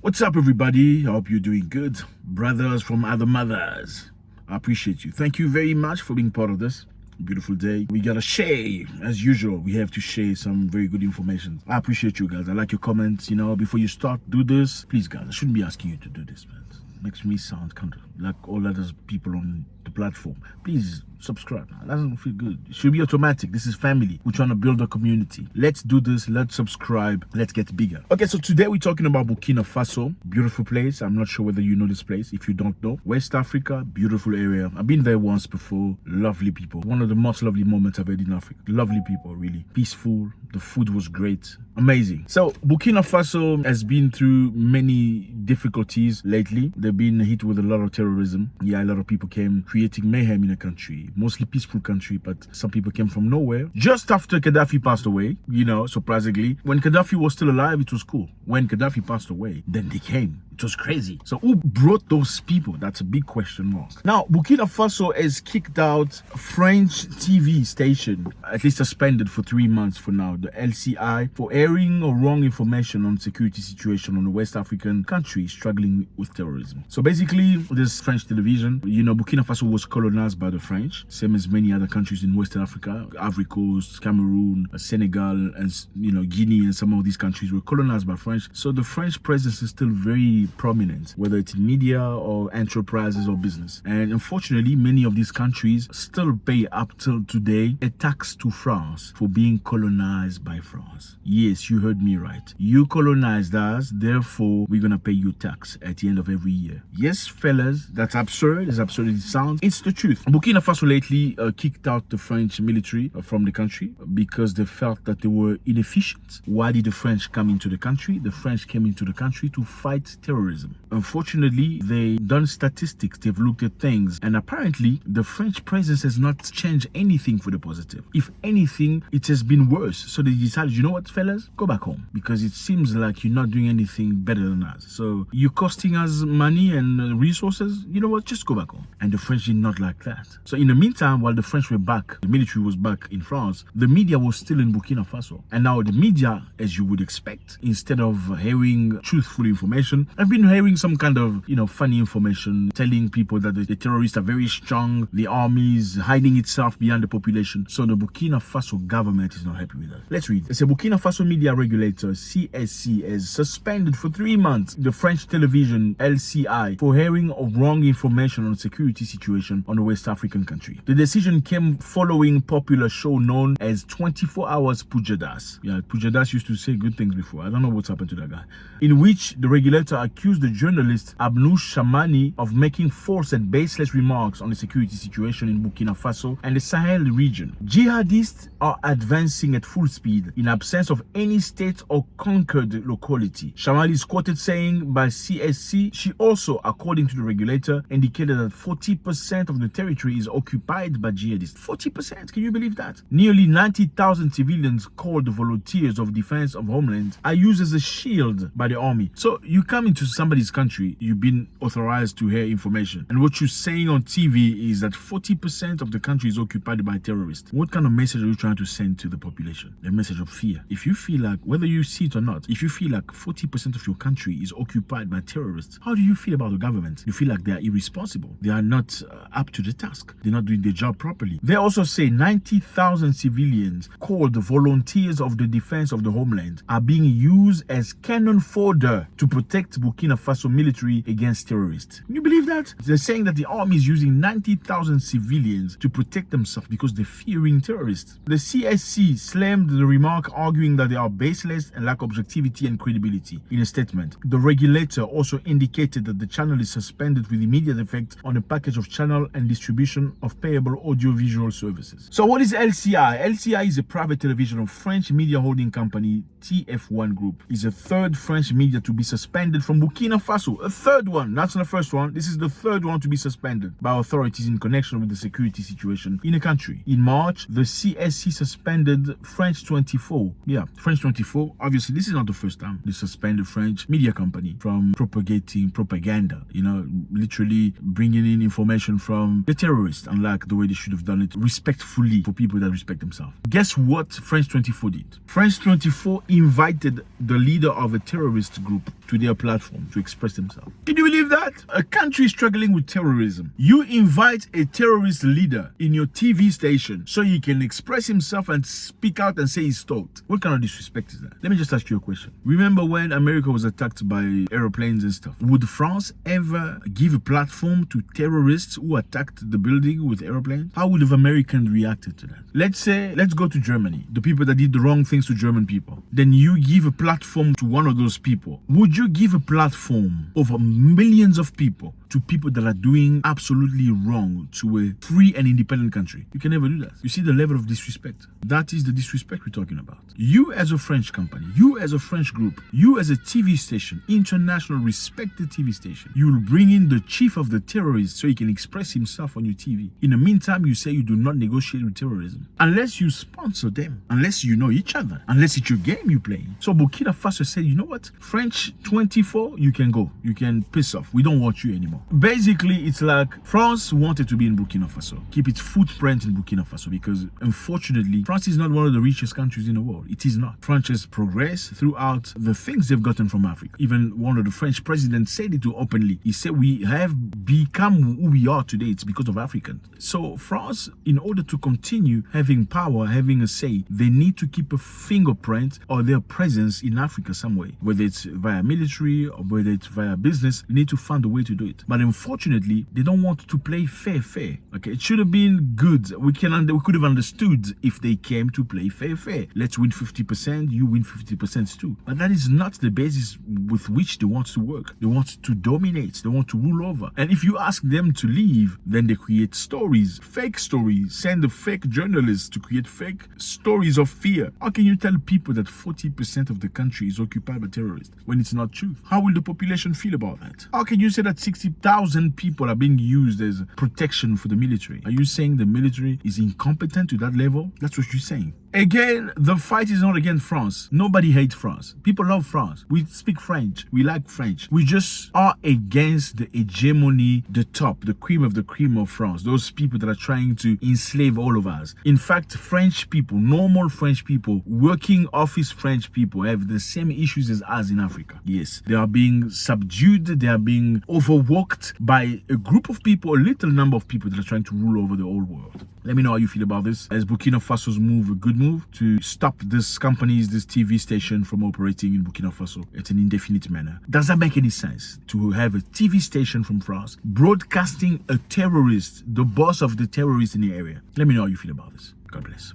What's up, everybody? I hope you're doing good. Brothers from other mothers, I appreciate you. Thank you very much for being part of this beautiful day. We gotta share, as usual. We have to share some very good information. I appreciate you guys. I like your comments. Before you start, do this. Please, guys, I shouldn't be asking you to do this, man. It makes me sound kind of like all other people on the platform. Please subscribe. That doesn't feel good. It should be automatic. This is family. We're trying to build a community. Let's do this. Let's subscribe. Let's get bigger. Okay, so today we're talking about Burkina Faso. Beautiful place. I'm not sure whether you know this place. If you don't know, West Africa, beautiful area. I've been there once before. Lovely people. One of the most lovely moments I've had in Africa. Lovely people, really. Peaceful. The food was great. Amazing. So Burkina Faso has been through many difficulties lately. They've been hit with a lot of terrorism. Yeah, a lot of people came creating mayhem in the country. Mostly peaceful country, but some people came from nowhere. Just after Gaddafi passed away, surprisingly, when Gaddafi was still alive, it was cool. When Gaddafi passed away, then they came. It was crazy. So who brought those people? That's a big question mark. Now, Burkina Faso has kicked out French TV station, at least suspended for 3 months for now, the LCI, for airing wrong information on security situation on the West African country struggling with terrorism. So basically, this French television, Burkina Faso was colonized by the French, same as many other countries in Western Africa, Ivory Coast, Cameroon, Senegal, and Guinea, and some of these countries were colonized by French. So the French presence is still very prominent, whether it's in media or enterprises or business. And unfortunately, many of these countries still pay up till today a tax to France for being colonized by France. Yes, you heard me right. You colonized us, therefore we're gonna pay you tax at the end of every year. Yes, fellas, that's absurd. As absurd as it sounds, it's the truth. Burkina Faso lately kicked out the French military from the country because they felt that they were inefficient. Why did the French come into the country? The French came into the country to fight terrorism. Unfortunately, they've done statistics, they've looked at things, and apparently the French presence has not changed anything for the positive. If anything, it has been worse. So they decided, you know what, fellas, go back home, because it seems like you're not doing anything better than us. So you're costing us money and resources. You know what, just go back home. And the French did not like that. So in the meantime, while the French were back, the military was back in France, the media was still in Burkina Faso. And now the media, as you would expect, instead of hearing truthful information, have been hearing some kind of, funny information, telling people that the terrorists are very strong, the army is hiding itself behind the population. So the Burkina Faso government is not happy with that. Let's read. It's a Burkina Faso media regulator, CSC, has suspended for 3 months the French television LCI for hearing of wrong information on the security situation on the West African country. The decision came following popular show known as 24 Hours Pujadas. Yeah, Pujadas used to say good things before. I don't know what's happened to that guy. In which the regulator accused the journalist Abnouch Shamani of making false and baseless remarks on the security situation in Burkina Faso and the Sahel region. Jihadists are advancing at full speed in absence of any state or conquered locality. Shamani is quoted saying by CSC, she also, according to the regulator, indicated that 40% of the territory is occupied by jihadists. 40%? Can you believe that? Nearly 90,000 civilians called volunteers of defense of homeland are used as a shield by the army. So you come into somebody's country, you've been authorized to hear information, and what you're saying on TV is that 40% of the country is occupied by terrorists. What kind of message are you trying to send to the population? A message of fear. If you feel like, whether you see it or not, if you feel like 40% of your country is occupied by terrorists, how do you feel about the government? You feel like they are irresponsible. They are not up to the task. They're not doing their job properly. They also say 90,000 civilians called volunteers of the defense of the homeland are being used as cannon fodder to protect Burkina Faso military against terrorists. Can you believe that? They're saying that the army is using 90,000 civilians to protect themselves because they're fearing terrorists. The CSC slammed the remark, arguing that they are baseless and lack objectivity and credibility. In a statement, the regulator also indicated that the channel is suspended with immediate effect on a package of channel and distribution of payable audiovisual services. So what is LCI? LCI is a private television of French media holding company TF1 Group. It's a third French media to be suspended from Burkina Faso. A third one. That's not the first one. This is the third one to be suspended by authorities in connection with the security situation in the country. In March, the CSC suspended French 24. Yeah, French 24. Obviously, this is not the first time they suspended French media company from propagating propaganda. Literally bringing in information from the terrorists, unlike the way they should have done it respectfully for people that respect themselves. Guess what French 24 did? French 24 invited the leader of a terrorist group to their platform to express themselves. Can you believe that? A country struggling with terrorism. You invite a terrorist leader in your TV station so he can express himself and speak out and say his thought. What kind of disrespect is that? Let me just ask you a question. Remember when America was attacked by airplanes and stuff? Would France ever give a platform to terrorists who attacked the building with airplanes? How would have Americans reacted to that? Let's go to Germany, the people that did the wrong things to German people. Then you give a platform to one of those people. Would you give a platform over millions of people to people that are doing absolutely wrong to a free and independent country? You can never do that. You see the level of disrespect. That is the disrespect we're talking about. You as a French company, you as a French group, you as a TV station, international respected TV station, you will bring in the chief of the terrorists so he can express himself on your TV. In the meantime, you say you do not negotiate with terrorism. Unless you sponsor them, unless you know each other, unless it's your game you play. So Burkina Faso said, you know what? French 24, you can go. You can piss off. We don't want you anymore. Basically, it's like France wanted to be in Burkina Faso, keep its footprint in Burkina Faso, because unfortunately, France is not one of the richest countries in the world. It is not. France has progressed throughout the things they've gotten from Africa. Even one of the French presidents said it openly. He said, we have become who we are today. It's because of Africans. So France, in order to continue having power, having a say, they need to keep a fingerprint or their presence in Africa some way. Whether it's via military or whether it's via business, they need to find a way to do it. But unfortunately, they don't want to play fair. Okay, it should have been good. We could have understood if they came to play fair. Let's win 50%, you win 50% too. But that is not the basis with which they want to work. They want to dominate. They want to rule over. And if you ask them to leave, then they create stories, fake stories, send the fake journalists to create fake stories of fear. How can you tell people that 40% of the country is occupied by terrorists when it's not true? How will the population feel about that? How can you say that 60,000 people are being used as protection for the military? Are you saying the military is incompetent to that level? That's what you're saying. Again, the fight is not against France. Nobody hates France. People love France. We speak French. We like French. We just are against the hegemony, the top, the cream of France. Those people that are trying to enslave all of us. In fact, French people, normal French people, working office French people have the same issues as us in Africa. Yes, they are being subdued. They are being overworked by a group of people, a little number of people that are trying to rule over the whole world. Let me know how you feel about this. Is Burkina Faso's move a good move to stop this TV station from operating in Burkina Faso at an indefinite manner? Does that make any sense to have a TV station from France broadcasting a terrorist, the boss of the terrorists in the area? Let me know how you feel about this. God bless.